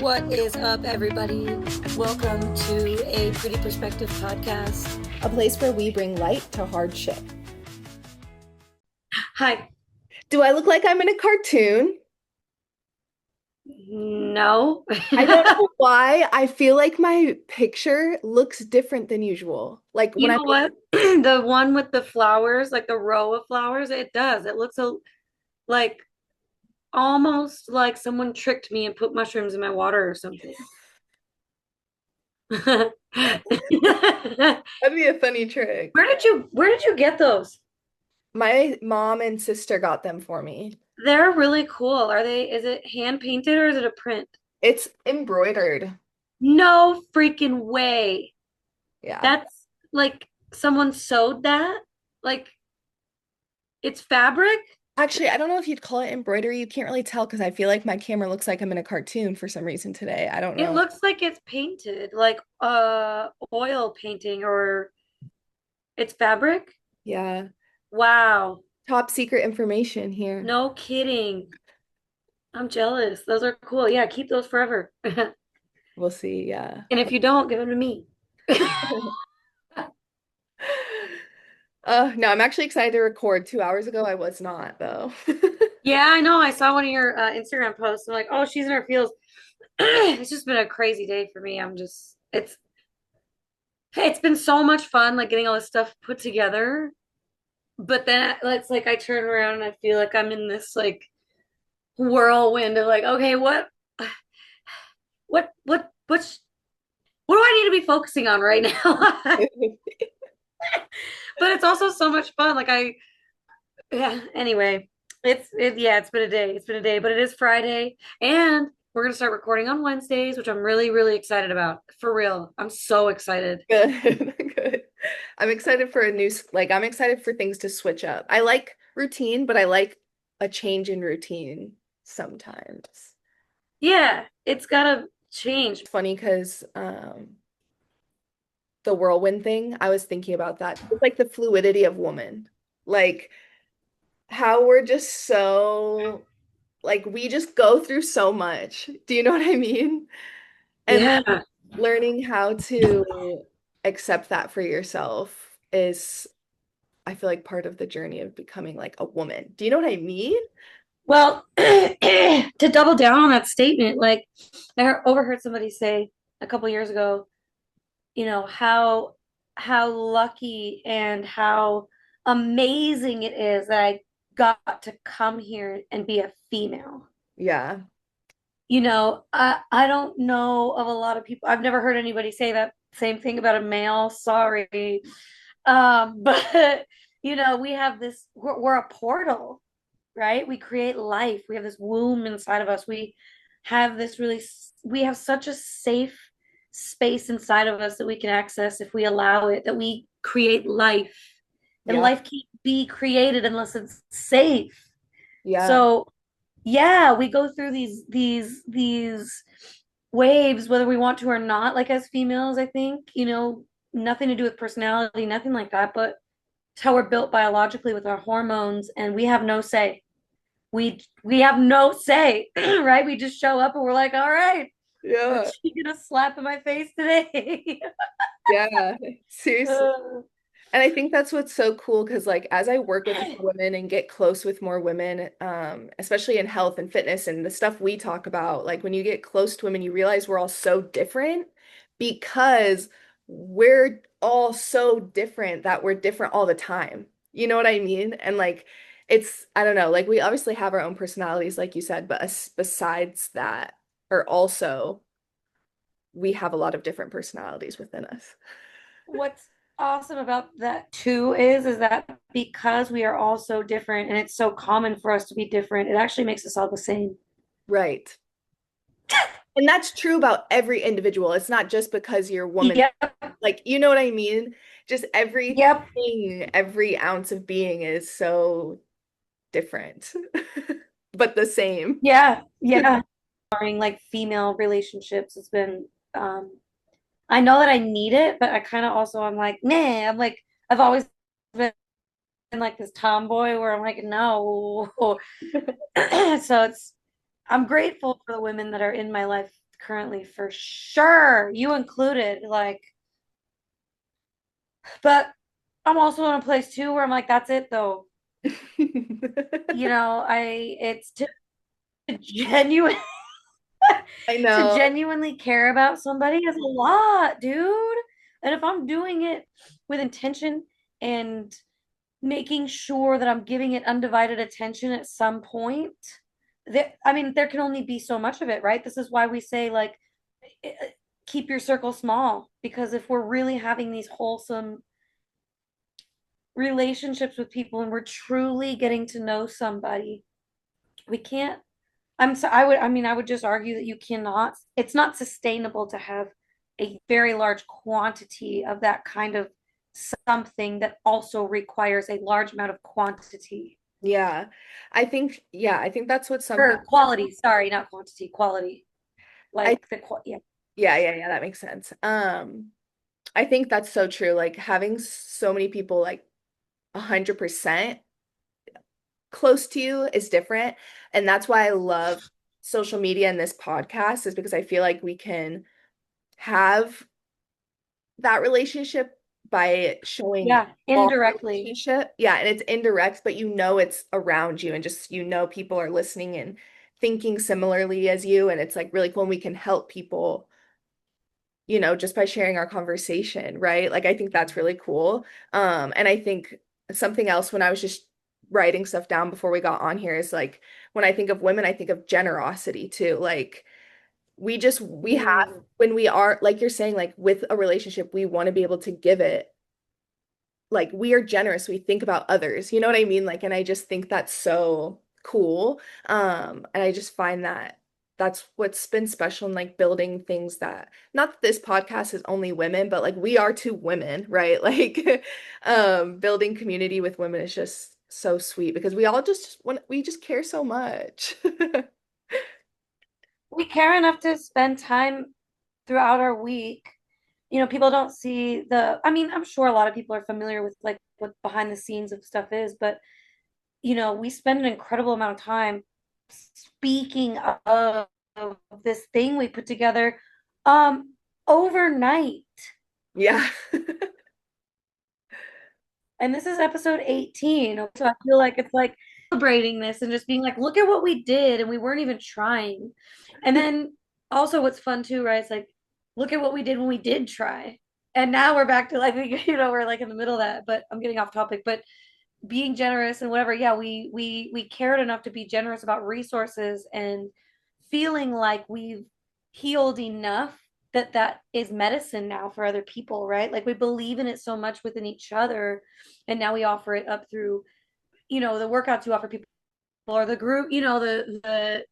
What is up, everybody? Welcome to a Pretty Perspective podcast. A place where we bring light to hard shit. Hi. Do I look like I'm in a cartoon? No. I don't know why. I feel like my picture looks different than usual. Like You when I'm, know what? The one with the flowers, like the row of flowers, it does. It looks like almost like someone tricked me and put mushrooms in my water or something. Where that'd be a funny trick. did you get those? My mom and sister got them for me. They're really cool. Is it hand painted or is it a print? It's embroidered. No freaking way. Yeah. That's like someone sewed that? Like it's fabric? Actually, I don't know if you'd call it embroidery. You can't really tell because I feel like my camera looks like I'm in a cartoon for some reason today. I don't It know. looks like it's painted, like oil painting or it's fabric. Yeah. Wow. Top secret information here. No kidding. I'm jealous. Those are cool. Yeah, keep those forever. And We'll see. Yeah. if you don't, give them to me. No, I'm actually excited to record. 2 hours ago, I was not, though. Yeah, I know. I saw one of your Instagram posts. I'm like, oh, she's in her feels. It's just been a crazy day for me. It's been so much fun, like getting all this stuff put together. But then it's like I turn around and I feel like I'm in this like whirlwind of like, okay, what, what do I need to be focusing on right now? But it's also so much fun. Yeah, anyway, yeah, it's been a day. It's been a day, but it is Friday and we're gonna start recording on Wednesdays, which I'm really, really excited about. For real. I'm so excited. Good, good. I'm excited for I'm excited for things to switch up. I like routine, but I like a change in routine sometimes. Yeah, it's gotta change. It's funny because the whirlwind thing, I was thinking about that. It's like the fluidity of woman. Like how we're just so like we just go through so much. Do you know what I mean? And Yeah. learning how to accept that for yourself is, I feel like, part of the journey of becoming like a woman. Do you know what I mean? Well, to double down on that statement, like overheard somebody say a couple years ago, how lucky and how amazing it is that I got to come here and be a female. Yeah. I don't know of a lot of people. I've never heard anybody say that same thing about a male. Sorry. But we have we're a portal, right? We create life. We have this womb inside of us. We have such a safe space inside of us that we can access if we allow it, that we create life. And Yeah. life can't be created unless it's safe. Yeah. So yeah, we go through these waves, whether we want to or not, like as females, I think, nothing to do with personality, nothing like that, but it's how we're built biologically with our hormones, and we have no say. We have no say, right? We just show up and we're like, all right, Yeah. what's she gonna slap in my face today? Yeah. Seriously. Uh, And I think that's what's so cool because, like, as I work with more women and get close with more women, especially in health and fitness and the stuff we talk about, like, when you get close to women, you realize we're all so different because we're all so different that we're different all the time. You know what I mean? And, like, I don't know, like, we obviously have our own personalities, like you said, but besides that, or also, we have a lot of different personalities within us. what's awesome about that too is that because we are all so different and it's so common for us to be different, it actually makes us all the same. Right. And that's true about every individual. It's not just because you're a woman. Yep, Like, you know what I mean? Just yep. everything, every ounce of being is so different, but the same. Yeah, yeah. During like female relationships, it's been I know that I need it, but I kind of also I'm like, nah, I've always been like this tomboy where I'm like, no. So I'm grateful for the women that are in my life currently for sure, you included, like, but I'm also in a place too where I'm like, that's it though. It's to genuine I to know. genuinely care about somebody is a lot, dude. And if I'm doing it with intention and making sure that I'm giving it undivided attention at some point, I mean, there can only be so much of it, right? This is why we say, like, keep your circle small, because if we're really having these wholesome relationships with people and we're truly getting to know somebody, we can't I would just argue that you cannot, it's not sustainable to have a very large quantity of that kind of something that also requires a large amount of quantity Yeah. I think that's what some or people quality, sorry, not quantity, quality. I Like yeah. yeah, that makes sense. I think that's so true. Like having so many people like 100% close to you is different. And that's why I love social media and this podcast is because I feel like we can have that relationship by showing Yeah, our indirectly. relationship. Yeah, and it's indirect, but you know it's around you and just you know people are listening and thinking similarly as you. And it's like really cool. And we can help people, just by sharing our conversation, right? Like I think that's really cool. And I think something else when I was just writing stuff down before we got on here is like when I think of women, I think of generosity too. Like we have Mm. when we are like you're saying like with a relationship we want to be able to give it like we are generous, we think about others, you know what I mean, like, and I just think that's so cool. And I just find that that's what's been special in like building things that not that this podcast is only women but like we are two women, right? Like building community with women is just so sweet because we all just want we just care so much. We care enough to spend time throughout our week. People don't see I mean, I'm sure a lot of people are familiar with like what behind the scenes of stuff is, but we spend an incredible amount of time speaking of this thing we put together overnight. Yeah. And this is episode 18. So I feel like it's like celebrating this and just being like, look at what we did, and we weren't even trying. And then also what's fun too, right? It's like, look at what we did when we did try. And now we're back to like, we're like in the middle of that, but I'm getting off topic. But being generous and whatever, yeah, we cared enough to be generous about resources and feeling like we've healed enough that that is medicine now for other people, right? Like we believe in it so much within each other, and now we offer it up through the workouts you offer people, or the group, the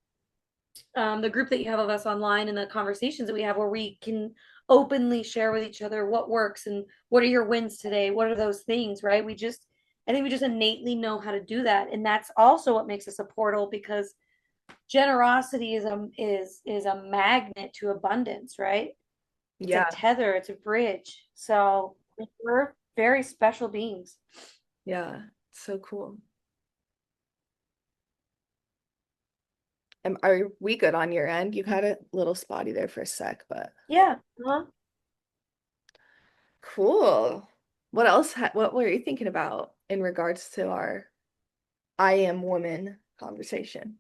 group that you have of us online, and the conversations that we have where we can openly share with each other what works and what are your wins today, what are those things, right? I think we just innately know how to do that, and that's also what makes us a portal, because generosity is a magnet to abundance, right? It's a Yeah, tether, it's a bridge. So we're very special beings. yeah, so cool. Are we good on your end? You had a little spotty there for a sec, but Yeah. Uh-huh. cool. What else? What were you thinking about in regards to our I am woman conversation?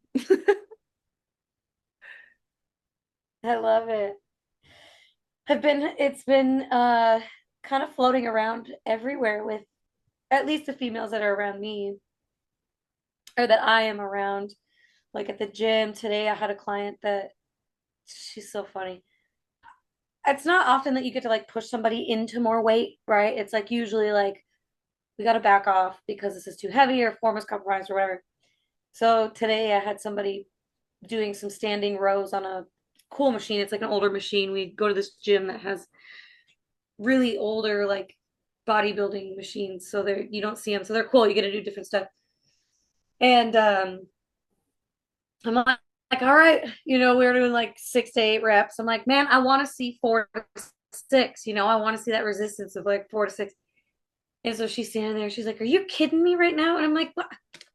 I love it. It's been kind of floating around everywhere with at least the females that are around me, or that I am around. Like at the gym today, I had a client that she's so funny. It's not often that you get to like push somebody into more weight, right? It's like usually like we got to back off because this is too heavy or form is compromised or whatever. So today I had somebody doing some standing rows on a cool machine. It's like an older machine. We go to this gym that has really older like bodybuilding machines, so they're you don't see them, so they're cool. You get to do different stuff. And I'm like, all right, we were doing like 6 to 8 reps. I'm like, man, I want to see 4 to 6. I want to see that resistance of like 4 to 6. And so she's standing there. She's like, "Are you kidding me right now?" And I'm like, "What?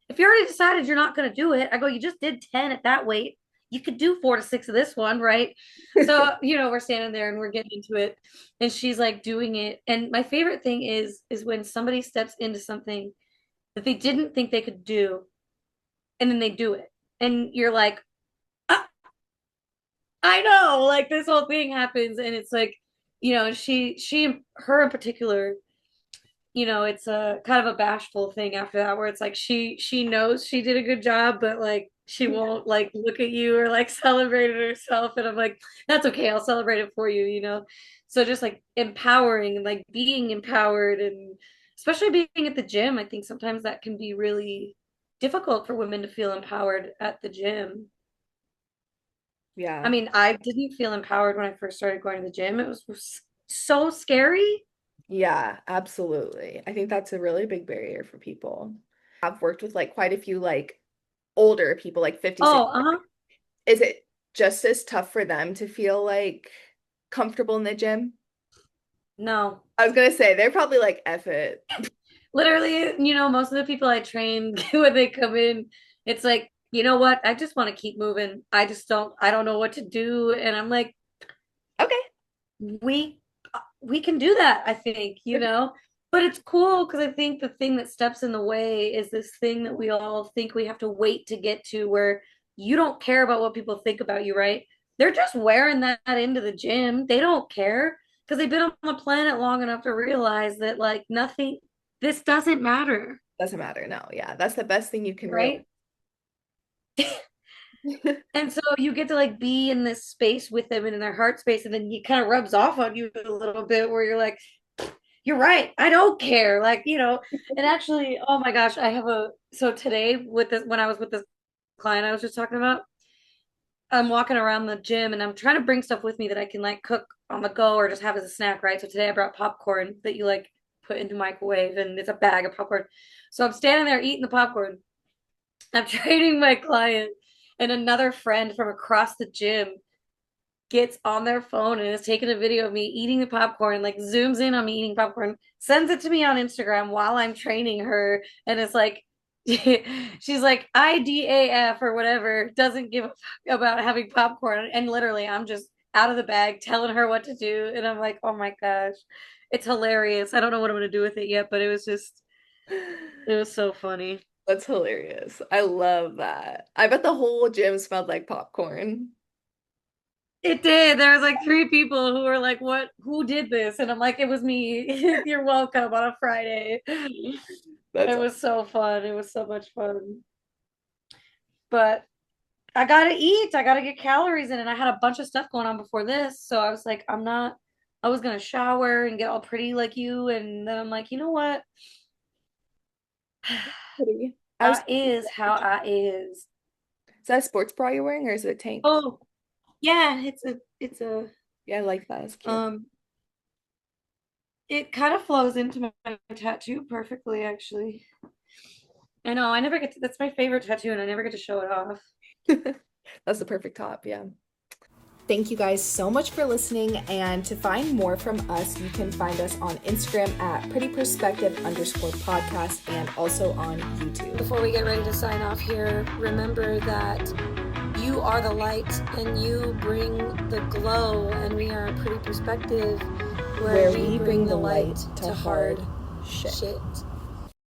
If you already decided you're not going to do it," I go, "You just did 10 at that weight. you could do 4 to 6 of this one, right? So, we're standing there and we're getting into it, and she's like doing it. And my favorite thing is when somebody steps into something that they didn't think they could do, and then they do it. And you're like, "Ah, I know, like this whole thing happens." And it's like, her in particular, it's a kind of a bashful thing after that, where it's like she knows she did a good job, but like she won't like look at you or like celebrate it herself. And I'm like, that's okay, I'll celebrate it for you. So just like empowering and like being empowered, and especially being at the gym, I think sometimes that can be really difficult for women to feel empowered at the gym. I Yeah. mean, I didn't feel empowered when I first started going to the gym. It was so scary. Yeah, absolutely. I think that's a really big barrier for people. I've worked with like quite a few like older people, like 50, 60. Oh, uh-huh. Is it just as tough for them to feel like comfortable in the gym? No. I was gonna say they're probably like F it. Literally, most of the people I train when they come in, it's like, you know what? I just want to keep moving. I don't know what to do. And I'm like, Okay. we we can do that, I think. But it's cool because I think the thing that steps in the way is this thing that we all think we have to wait to get to, where you don't care about what people think about you, right? They're just wearing that into the gym. They don't care because they've been on the planet long enough to realize that like nothing, this doesn't matter, Doesn't matter. No, yeah. That's the best thing you can realize. right? And so you get to like be in this space with them and in their heart space, and then it kind of rubs off on you a little bit where you're like, you're right, I don't care. Like. And actually, oh my gosh, so today with this, when I was with this client I was just talking about, I'm walking around the gym and I'm trying to bring stuff with me that I can like cook on the go or just have as a snack, right? So today I brought popcorn that you like put into microwave, and it's a bag of popcorn. So I'm standing there eating the popcorn. I'm training my client, and another friend from across the gym gets on their phone and is taking a video of me eating the popcorn, like zooms in on me eating popcorn, sends it to me on Instagram while I'm training her, and it's like she's like IDAF or whatever, doesn't give a fuck about having popcorn, and literally I'm just out of the bag telling her what to do, and I'm like, oh my gosh, it's hilarious. I don't know what I'm gonna do with it yet, but it was so funny. That's hilarious. I love that. I bet the whole gym smelled like popcorn. It did. There was like three people who were like, "What? Who did this?" And I'm like, "It was me. You're welcome on a Friday." That's It was so fun. It was so much fun. But I gotta eat. I gotta get calories in, and I had a bunch of stuff going on before this, so I was like, I'm not. I was gonna shower and get all pretty like you, and then I'm like, you know what? pretty. I was, I is how I is. is that a sports bra you're wearing or is it a tank? Oh yeah, it's a Yeah, I like that. It's cute. um. It kind of flows into my tattoo perfectly, actually. I know. I never get to, that's my favorite tattoo, and I never get to show it off. That's the perfect top, yeah. Thank you guys so much for listening. And to find more from us, you can find us on Instagram at prettyperspective_podcast and also on YouTube. Before we get ready to sign off here, remember that you are the light and you bring the glow, and we are a pretty perspective Where we bring the light to hard shit.